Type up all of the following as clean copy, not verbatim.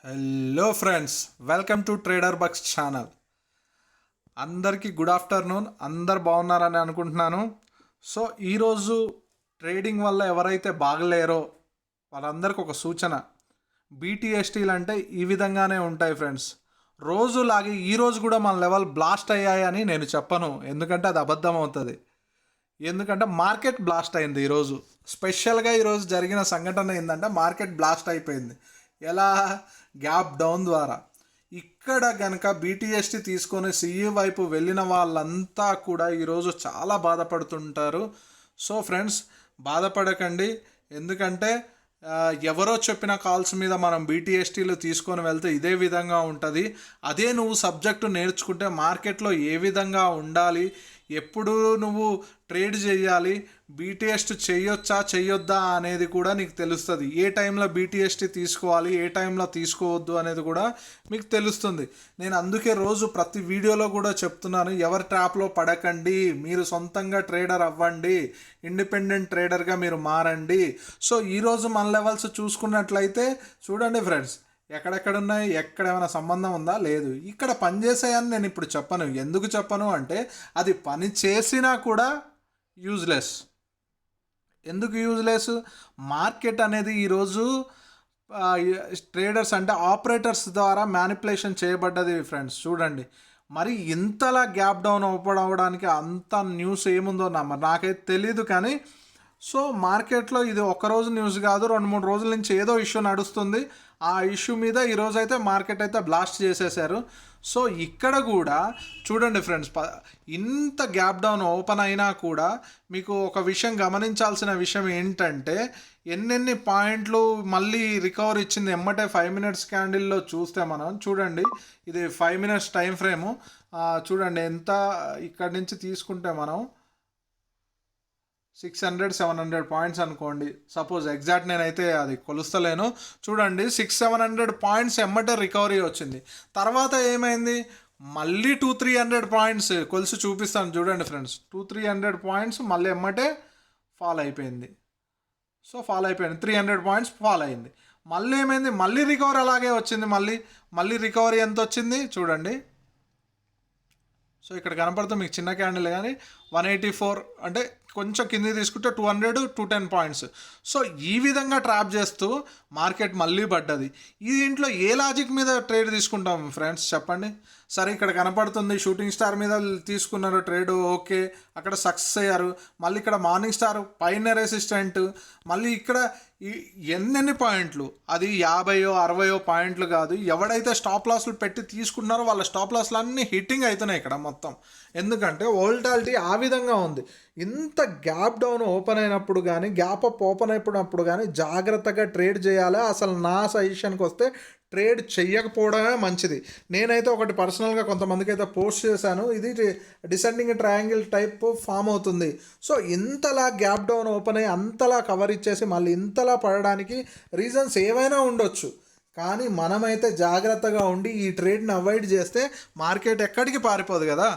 Hello friends, welcome to Trader Bucks channel. అందరికీ good afternoon. అందరు బాగున్నారని అనుకుంటున్నాను. సో ఈరోజు ట్రేడింగ్ వల్ల ఎవరైతే బాగలేరో వాళ్ళందరికీ ఒక సూచన. బీటీఎస్టీలు అంటే ఈ విధంగానే ఉంటాయి ఫ్రెండ్స్. రోజులాగి ఈరోజు కూడా మన లెవెల్ బ్లాస్ట్ అయ్యాయని నేను చెప్పను, ఎందుకంటే అది అబద్ధం అవుతుంది. ఎందుకంటే మార్కెట్ బ్లాస్ట్ అయింది ఈరోజు. స్పెషల్గా ఈరోజు జరిగిన సంఘటన ఏంటంటే మార్కెట్ బ్లాస్ట్ అయిపోయింది. ఎలా? గ్యాప్ డౌన్ ద్వారా. ఇక్కడ కనుక బీటీఎస్టీ తీసుకొని సిఈ వైపు వెళ్ళిన వాళ్ళంతా కూడా ఈరోజు చాలా బాధపడుతుంటారు. సో ఫ్రెండ్స్, బాధపడకండి. ఎందుకంటే ఎవరో చెప్పిన కాల్స్ మీద మనం బీటీఎస్టీలు తీసుకొని వెళ్తే ఇదే విధంగా ఉంటుంది. అదే నువ్వు సబ్జెక్టు నేర్చుకుంటే మార్కెట్లో ఏ విధంగా ఉండాలి, ఎప్పుడు నువ్వు ట్రేడ్ చేయాలి, బీటీఎస్టీ చేయొచ్చా చేయొద్దా అనేది కూడా నీకు తెలుస్తుంది. ఏ టైంలో బీటీఎస్టీ తీసుకోవాలి, ఏ టైంలో తీసుకోవద్దు అనేది కూడా మీకు తెలుస్తుంది. నేను అందుకే రోజు ప్రతి వీడియోలో కూడా చెప్తున్నాను, ఎవరి ట్రాప్లో పడకండి, మీరు సొంతంగా ట్రేడర్ అవ్వండి, ఇండిపెండెంట్ ట్రేడర్గా మీరు మారండి. సో ఈరోజు మన లెవెల్స్ చూసుకున్నట్లయితే చూడండి ఫ్రెండ్స్, ఎక్కడెక్కడ ఉన్నాయి, ఎక్కడ ఏమైనా సంబంధం ఉందా? లేదు. ఇక్కడ పని చేసాయని నేను ఇప్పుడు చెప్పను. ఎందుకు చెప్పను అంటే అది పని చేసినా కూడా యూజ్లెస్. ఎందుకు యూజ్లెస్? మార్కెట్ అనేది ఈరోజు ట్రేడర్స్ అంటే ఆపరేటర్స్ ద్వారా మ్యానిపులేషన్ చేయబడ్డది ఫ్రెండ్స్. చూడండి, మరి ఇంతలా గ్యాప్ డౌన్ అవ్వడానికి అంత న్యూస్ ఏముందో నాకైతే తెలీదు. కానీ సో మార్కెట్లో ఇది ఒక్కరోజు న్యూస్ కాదు, 2-3 రోజుల నుంచి ఏదో ఇష్యూ నడుస్తుంది. ఆ ఇష్యూ మీద ఈరోజు అయితే మార్కెట్ అయితే బ్లాస్ట్ చేసేసారు. సో ఇక్కడ కూడా చూడండి ఫ్రెండ్స్, ఇంత గ్యాప్ డౌన్ ఓపెన్ అయినా కూడా మీకు ఒక విషయం గమనించాల్సిన విషయం ఏంటంటే, ఎన్నెన్ని పాయింట్లు మళ్ళీ రికవర్ ఇచ్చింది ఎమ్మటే 5 మినిట్స్ క్యాండిల్లో చూస్తే మనం చూడండి. ఇది 5 మినిట్స్ టైం ఫ్రేము. చూడండి ఎంత ఇక్కడి నుంచి తీసుకుంటే మనం 600-700 పాయింట్స్ అనుకోండి సపోజ్. ఎగ్జాక్ట్ నేనైతే అది కొలుస్తలేను. చూడండి, 600-700 పాయింట్స్ ఎమ్మటే రికవరీ వచ్చింది. తర్వాత ఏమైంది? మళ్ళీ 200-300 పాయింట్స్ కొలిసి చూపిస్తాను చూడండి ఫ్రెండ్స్. 200-300 పాయింట్స్ మళ్ళీ ఎమ్మటే ఫాల్ అయిపోయింది. సో ఫాల్ అయిపోయింది, 300 పాయింట్స్ ఫాల్ అయింది. మళ్ళీ ఏమైంది? మళ్ళీ రికవరీ అలాగే వచ్చింది. మళ్ళీ రికవరీ ఎంత వచ్చింది చూడండి. సో ఇక్కడ కనపడుతుంది మీకు చిన్న క్యాండిల్, కానీ 184 అంటే కొంచెం కింది తీసుకుంటే 200-210 పాయింట్స్. సో ఈ విధంగా ట్రాప్ చేస్తూ మార్కెట్ మళ్ళీ పడ్డది. ఈ ఇంట్లో ఏ లాజిక్ మీద ట్రేడ్ తీసుకుంటాం ఫ్రెండ్స్ చెప్పండి. సరే, ఇక్కడ కనపడుతుంది షూటింగ్ స్టార్ మీద తీసుకున్నారు ట్రేడ్, ఓకే, అక్కడ సక్సెస్ అయ్యారు. మళ్ళీ ఇక్కడ మార్నింగ్ స్టార్ పైన రెసిస్టెంట్, మళ్ళీ ఇక్కడ ఎన్నెన్ని పాయింట్లు, అది 50-60 పాయింట్లు కాదు. ఎవడైతే స్టాప్ లాస్లు పెట్టి తీసుకున్నారో వాళ్ళ స్టాప్ లాస్లు అన్నీ హిట్టింగ్ అవుతున్నాయి ఇక్కడ మొత్తం. ఎందుకంటే వోల్టాలిటీ ఆ విధంగా ఉంది. ఇంత గ్యాప్ డౌన్ ఓపెన్ అయినప్పుడు కానీ, గ్యాప్ అప్ ఓపెన్ అయినప్పుడు కానీ జాగ్రత్తగా ట్రేడ్ చేయాలి. అసలు నా సజెషన్కి వస్తే ట్రేడ్ చెయ్యకపోవడమే మంచిది. నేనైతే ఒకటి పర్సనల్గా కొంతమందికి అయితే పోస్ట్ చేశాను, ఇది డిసెండింగ్ ట్రయాంగిల్ టైప్ ఫామ్ అవుతుంది. సో ఇంతలా గ్యాప్ డౌన్ ఓపెన్ అయ్యి అంతలా కవర్ ఇచ్చేసి మళ్ళీ ఇంతలా పడడానికి రీజన్స్ ఏవైనా ఉండొచ్చు. కానీ మనమైతే జాగ్రత్తగా ఉండి ఈ ట్రేడ్ని అవాయిడ్ చేస్తే మార్కెట్ ఎక్కడికి పారిపోదు కదా.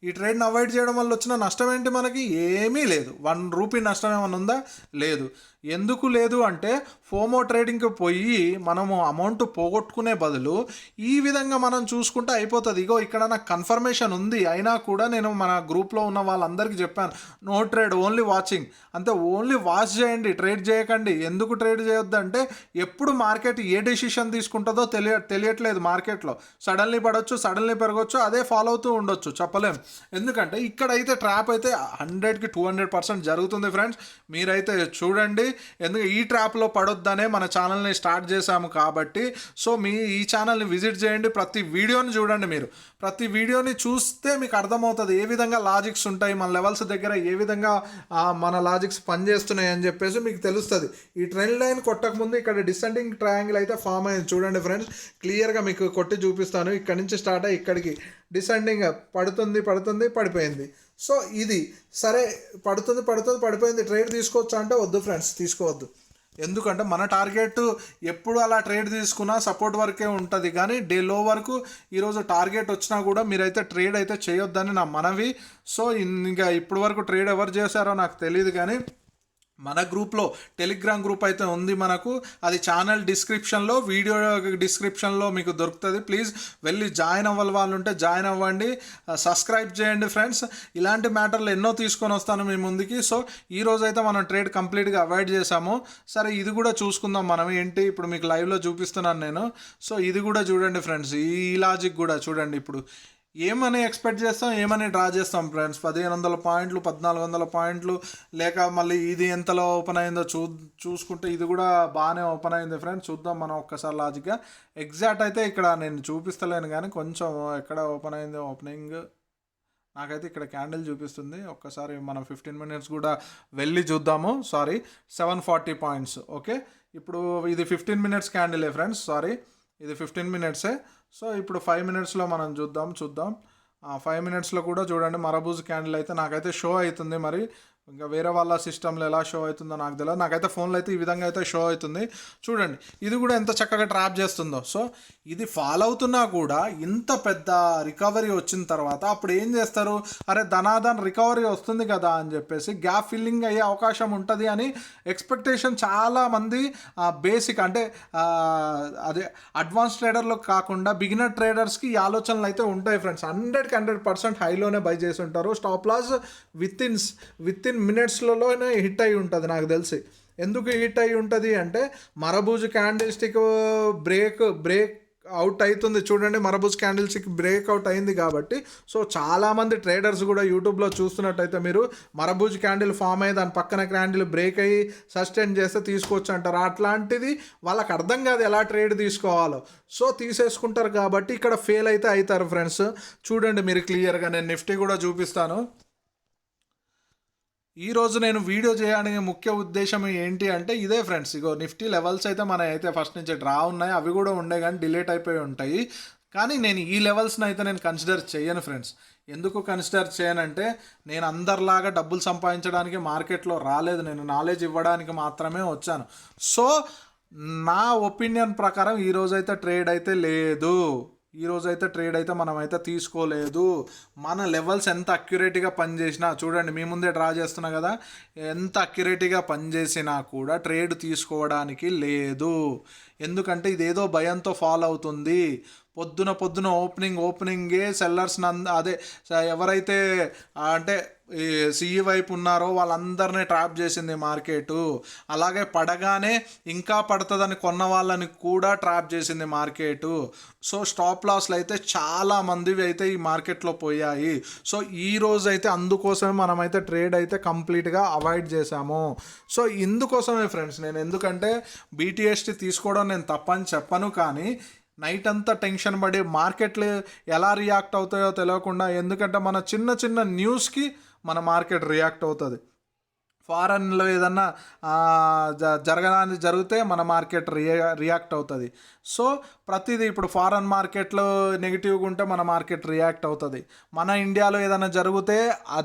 ఈ ట్రేడ్ని అవాయిడ్ చేయడం వల్ల వచ్చిన నష్టం ఏంటి? మనకి ఏమీ లేదు. 1 రూపీ నష్టం ఏమైనా ఉందా? లేదు. ఎందుకు లేదు అంటే ఫోమో ట్రేడింగ్కి పోయి మనము అమౌంట్ పోగొట్టుకునే బదులు ఈ విధంగా మనం చూసుకుంటే అయిపోతుంది. ఇగో ఇక్కడ నాకు కన్ఫర్మేషన్ ఉంది, అయినా కూడా నేను మన గ్రూప్లో ఉన్న వాళ్ళందరికీ చెప్పాను, నో ట్రేడ్, ఓన్లీ వాచింగ్. అంతే, ఓన్లీ వాచ్ చేయండి, ట్రేడ్ చేయకండి. ఎందుకు ట్రేడ్ చేయొద్దు అంటే ఎప్పుడు మార్కెట్ ఏ డెసిషన్ తీసుకుంటుందో తెలియట్లేదు. మార్కెట్లో సడన్లీ పడవచ్చు, సడన్లీ పెరగవచ్చు, అదే ఫాలో అవుతూ ఉండొచ్చు, చెప్పలేం. ఎందుకంటే ఇక్కడైతే ట్రాప్ అయితే 100-200% జరుగుతుంది ఫ్రెండ్స్. మీరైతే చూడండి, ఎందుకు ఈ ట్రాప్లో పడొద్దనే మన ఛానల్ని స్టార్ట్ చేశాము కాబట్టి. సో ఈ ఛానల్ని విజిట్ చేయండి, ప్రతి వీడియోని చూడండి. మీరు ప్రతి వీడియోని చూస్తే మీకు అర్థమవుతుంది ఏ విధంగా లాజిక్స్ ఉంటాయి, మన లెవెల్స్ దగ్గర ఏ విధంగా మన లాజిక్స్ పనిచేస్తున్నాయి అని చెప్పేసి మీకు తెలుస్తుంది. ఈ ట్రెండ్ లైన్ కొట్టకముందు ఇక్కడ డిసెండింగ్ ట్రయాంగిల్ అయితే ఫామ్ అయింది చూడండి ఫ్రెండ్స్. క్లియర్గా మీకు కొట్టి చూపిస్తాను. ఇక్కడ నుంచి స్టార్ట్ అయ్యి ఇక్కడికి డిసెండింగ్ పడిపోయింది. సో ఇది సరే, పడిపోయింది, ట్రేడ్ తీసుకోవచ్చు అంటే వద్దు ఫ్రెండ్స్, తీసుకోవద్దు. ఎందుకంటే మన టార్గెట్ ఎప్పుడు అలా ట్రేడ్ తీసుకున్నా సపోర్ట్ వరకే ఉంటుంది, కానీ డే లో వరకు ఈరోజు టార్గెట్ వచ్చినా కూడా మీరైతే ట్రేడ్ అయితే చేయొద్దని నా మనవి. సో ఇంకా ఇప్పటి వరకు ట్రేడ్ ఎవరు చేశారో నాకు తెలియదు, కానీ మన గ్రూప్లో టెలిగ్రామ్ గ్రూప్ అయితే ఉంది మనకు, అది ఛానల్ డిస్క్రిప్షన్లో, వీడియో డిస్క్రిప్షన్లో మీకు దొరుకుతుంది. ప్లీజ్ వెళ్ళి జాయిన్ అవ్వాలి, వాళ్ళు ఉంటే జాయిన్ అవ్వండి, సబ్స్క్రైబ్ చేయండి ఫ్రెండ్స్. ఇలాంటి మ్యాటర్లు ఎన్నో తీసుకొని వస్తాను మీ ముందుకి. సో ఈరోజు అయితే మనం ట్రేడ్ కంప్లీట్గా అవాయిడ్ చేసాము. సరే ఇది కూడా చూసుకుందాం మనం ఏంటి, ఇప్పుడు మీకు లైవ్లో చూపిస్తున్నాను నేను. సో ఇది కూడా చూడండి ఫ్రెండ్స్, ఈ లాజిక్ కూడా చూడండి. ఇప్పుడు ఏమని ఎక్స్పెక్ట్ చేస్తాం, ఏమని డ్రా చేస్తాం ఫ్రెండ్స్, 1500 పాయింట్లు, 1400 పాయింట్లు, లేక మళ్ళీ ఇది ఎంతలో ఓపెన్ అయిందో చూసుకుంటే ఇది కూడా బాగానే ఓపెన్ అయింది ఫ్రెండ్స్. చూద్దాం మనం ఒక్కసారి లాజిక్గా. ఎగ్జాక్ట్ అయితే ఇక్కడ నేను చూపిస్తలేను కానీ కొంచెం ఎక్కడ ఓపెన్ అయిందో ఓపెనింగ్ నాకైతే ఇక్కడ క్యాండిల్ చూపిస్తుంది. ఒక్కసారి మనం 15 మినిట్స్ కూడా వెళ్ళి చూద్దాము. Sorry, 740 points. ఓకే, ఇప్పుడు ఇది 15 మినిట్స్ క్యాండిలే ఫ్రెండ్స్, సారీ ఇది 15 మినిట్సే. సో ఇప్పుడు 5 మినిట్స్లో మనం చూద్దాం. 5 మినిట్స్లో కూడా చూడండి మరబూజ్ క్యాండిల్ అయితే నాకైతే షో అవుతుంది. మరి ఇంకా వేరే వాళ్ళ సిస్టంలో ఎలా షో అవుతుందో నాకు తెలియదు, నాకైతే ఫోన్లో అయితే ఈ విధంగా అయితే షో అవుతుంది. చూడండి ఇది కూడా ఎంత చక్కగా ట్రాప్ చేస్తుందో. సో ఇది ఫాలో అవుతున్నా కూడా ఇంత పెద్ద రికవరీ వచ్చిన తర్వాత అప్పుడు ఏం చేస్తారు, అరే ధనాధన్ రికవరీ వస్తుంది కదా అని చెప్పేసి గ్యాప్ ఫిల్లింగ్ అయ్యే అవకాశం ఉంటుంది అని ఎక్స్పెక్టేషన్ చాలామంది బేసిక్ అంటే అదే అడ్వాన్స్ ట్రేడర్లో కాకుండా బిగినర్ ట్రేడర్స్కి ఈ ఆలోచనలు అయితే ఉంటాయి ఫ్రెండ్స్. 100% హైలోనే బై చేసి ఉంటారు. స్టాప్ లాస్ విత్ ఇన్ మినిట్స్లలోనే హిట్ అయి ఉంటుంది నాకు తెలిసి. ఎందుకు హిట్ అయి ఉంటుంది అంటే marubozu candlestick breakout అవుతుంది చూడండి, మరబూజ్ క్యాండిల్ స్టిక్ బ్రేక్అవుట్ అయింది కాబట్టి. సో చాలామంది ట్రేడర్స్ కూడా యూట్యూబ్లో చూస్తున్నట్టయితే మీరు మరబూజ్ క్యాండిల్ ఫామ్ అయ్యి దాని పక్కన క్యాండిల్ బ్రేక్ అయ్యి సస్టైన్ చేస్తే తీసుకోవచ్చు అంటారు. అట్లాంటిది వాళ్ళకి అర్థం కాదు ఎలా ట్రేడ్ తీసుకోవాలో, సో తీసేసుకుంటారు కాబట్టి ఇక్కడ ఫెయిల్ అయితే అవుతారు ఫ్రెండ్స్. చూడండి మీరు క్లియర్గా, నేను నిఫ్టీ కూడా చూపిస్తాను. ఈరోజు నేను వీడియో చేయడానికి ముఖ్య ఉద్దేశం ఏంటి అంటే ఇదే ఫ్రెండ్స్. ఇగో నిఫ్టీ లెవెల్స్ అయితే మన అయితే ఫస్ట్ నుంచి డ్రా ఉన్నాయి, అవి కూడా ఉండే కానీ డిలీట్ అయిపోయి ఉంటాయి. కానీ నేను ఈ లెవెల్స్ని అయితే నేను కన్సిడర్ చేయను ఫ్రెండ్స్. ఎందుకు కన్సిడర్ చేయనంటే నేను అందరిలాగా డబ్బులు సంపాదించడానికి మార్కెట్లో రాలేదు, నేను నాలెడ్జ్ ఇవ్వడానికి మాత్రమే వచ్చాను. సో నా ఒపీనియన్ ప్రకారం ఈరోజైతే ట్రేడ్ అయితే లేదు, ఈరోజైతే ట్రేడ్ అయితే మనమైతే తీసుకోలేదు. మన లెవెల్స్ ఎంత అక్యురేట్గా పనిచేసినా చూడండి, మీ ముందే డ్రా చేస్తున్నా కదా, ఎంత అక్యురేట్గా పనిచేసినా కూడా ట్రేడ్ తీసుకోవడానికి లేదు. ఎందుకంటే ఇదేదో భయంతో ఫాలో అవుతుంది. పొద్దున ఓపెనింగే సెల్లర్స్ అదే ఎవరైతే అంటే సిఈ వైపు ఉన్నారో వాళ్ళందరినీ ట్రాప్ చేసింది మార్కెటు. అలాగే పడగానే ఇంకా పడుతుందని కొన్న వాళ్ళని కూడా ట్రాప్ చేసింది మార్కెటు. సో స్టాప్ లాస్లు అయితే చాలా మందివి అయితే ఈ మార్కెట్లో పోయాయి. సో ఈరోజు అయితే అందుకోసమే మనమైతే ట్రేడ్ అయితే కంప్లీట్గా అవాయిడ్ చేసాము. సో ఇందుకోసమే ఫ్రెండ్స్ నేను, ఎందుకంటే బీటీఎస్టీ తీసుకోవడం నేను తప్పని చెప్పను, కానీ నైట్ అంతా టెన్షన్ పడి మార్కెట్లు ఎలా రియాక్ట్ అవుతాయో తెలియకుండా, ఎందుకంటే మన చిన్న న్యూస్కి మన మార్కెట్ రియాక్ట్ అవుతుంది. ఫారెన్లో ఏదన్నా జరగడానికి జరిగితే మన మార్కెట్ రియాక్ట్ అవుతుంది. సో ప్రతిదీ ఇప్పుడు ఫారెన్ మార్కెట్లో నెగిటివ్గా ఉంటే మన మార్కెట్ రియాక్ట్ అవుతుంది, మన ఇండియాలో ఏదైనా జరిగితే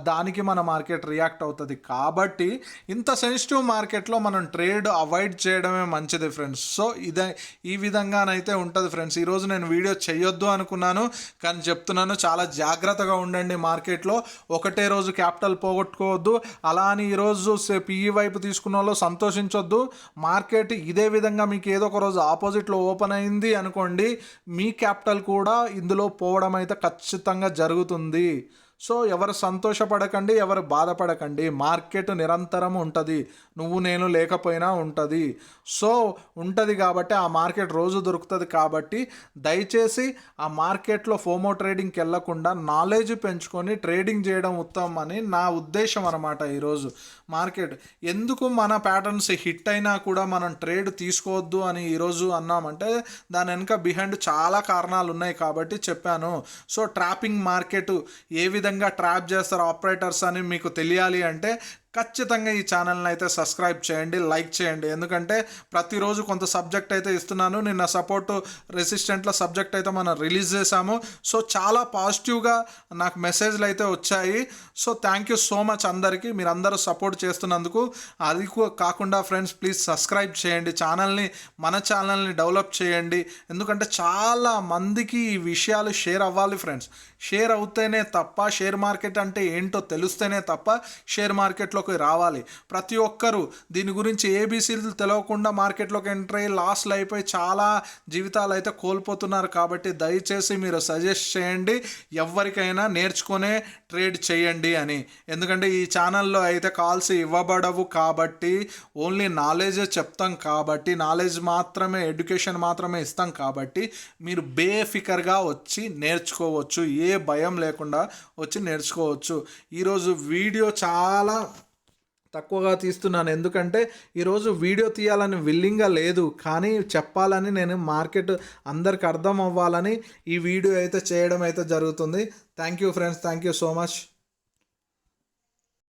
దానికి మన మార్కెట్ రియాక్ట్ అవుతుంది. కాబట్టి ఇంత సెన్సిటివ్ మార్కెట్లో మనం ట్రేడ్ అవాయిడ్ చేయడమే మంచిది ఫ్రెండ్స్. సో ఈ విధంగానైతే ఉంటుంది ఫ్రెండ్స్. ఈరోజు నేను వీడియో చేయొద్దు అనుకున్నాను కానీ చెప్తున్నాను, చాలా జాగ్రత్తగా ఉండండి మార్కెట్లో. ఒకటే రోజు క్యాపిటల్ పోగొట్టుకోవద్దు. అలా అని ఈరోజు పిఈ వైపు తీసుకున్న వాళ్ళు సంతోషించొద్దు. మార్కెట్ ఇదే విధంగా మీకు ఏదో ఒక రోజు ఆపోజిట్లో ఓపెన్ అయింది అనుకోండి, మీ క్యాపిటల్ కూడా ఇందులో పోవడం అయితే ఖచ్చితంగా జరుగుతుంది. సో ఎవరు సంతోషపడకండి, ఎవరు బాధపడకండి. మార్కెట్ నిరంతరం ఉంటుంది, నువ్వు నేను లేకపోయినా ఉంటుంది. సో ఉంటుంది కాబట్టి ఆ మార్కెట్ రోజు దొరుకుతుంది. కాబట్టి దయచేసి ఆ మార్కెట్లో ఫోమో ట్రేడింగ్కి వెళ్ళకుండా నాలెడ్జ్ పెంచుకొని ట్రేడింగ్ చేయడం ఉత్తమం అని నా ఉద్దేశం అన్నమాట. ఈరోజు మార్కెట్ ఎందుకు మన ప్యాటర్న్స్ హిట్ అయినా కూడా మనం ట్రేడ్ తీసుకోవద్దు అని ఈరోజు అన్నామంటే దాని వెనుక బిహైండ్ చాలా కారణాలు ఉన్నాయి కాబట్టి చెప్పాను. సో ట్రాపింగ్ మార్కెట్ ఏ విధంగా ట్రాప్ చేస్తారు ఆపరేటర్స్ అని మీకు తెలియాలి అంటే ఖచ్చితంగా ఈ ఛానల్ని అయితే సబ్స్క్రైబ్ చేయండి, లైక్ చేయండి. ఎందుకంటే ప్రతిరోజు కొంత సబ్జెక్ట్ అయితే ఇస్తున్నాను. నిన్న సపోర్ట్ రెసిస్టెంట్ల సబ్జెక్ట్ అయితే మనం రిలీజ్ చేసాము. సో చాలా పాజిటివ్గా నాకు మెసేజ్లు అయితే వచ్చాయి. So thank you so much అందరికీ, మీరు అందరూ సపోర్ట్ చేస్తున్నందుకు. అది కాకుండా ఫ్రెండ్స్ ప్లీజ్ సబ్స్క్రైబ్ చేయండి ఛానల్ని, మన ఛానల్ని డెవలప్ చేయండి. ఎందుకంటే చాలా మందికి ఈ విషయాలు షేర్ అవ్వాలి ఫ్రెండ్స్. షేర్ అవుతేనే తప్ప, షేర్ మార్కెట్ అంటే ఏంటో తెలుస్తేనే తప్ప షేర్ మార్కెట్లో మార్కెట్లోకి రావాలి. ప్రతి ఒక్కరూ దీని గురించి ఏబీసీలు తెలియకుండా మార్కెట్లోకి ఎంటర్ అయ్యి లాస్లు అయిపోయి చాలా జీవితాలు అయితే కోల్పోతున్నారు. కాబట్టి దయచేసి మీరు సజెస్ట్ చేయండి ఎవరికైనా నేర్చుకునే ట్రేడ్ చేయండి అని. ఎందుకంటే ఈ ఛానల్లో అయితే కాల్స్ ఇవ్వబడవు కాబట్టి ఓన్లీ నాలెడ్జే చెప్తాం కాబట్టి, నాలెడ్జ్ మాత్రమే, ఎడ్యుకేషన్ మాత్రమే ఇస్తాం కాబట్టి మీరు బేఫికర్గా వచ్చి నేర్చుకోవచ్చు, ఏ భయం లేకుండా వచ్చి నేర్చుకోవచ్చు. ఈరోజు వీడియో చాలా తక్కువగా తీస్తున్నాను ఎందుకంటే ఈరోజు వీడియో తీయాలని విల్లింగ్గా లేదు, కానీ చెప్పాలని నేను మార్కెట్ అందరికి అర్థం అవ్వాలని ఈ వీడియో అయితే చేయడం అయితే జరుగుతుంది. Thank you friends, thank you so much.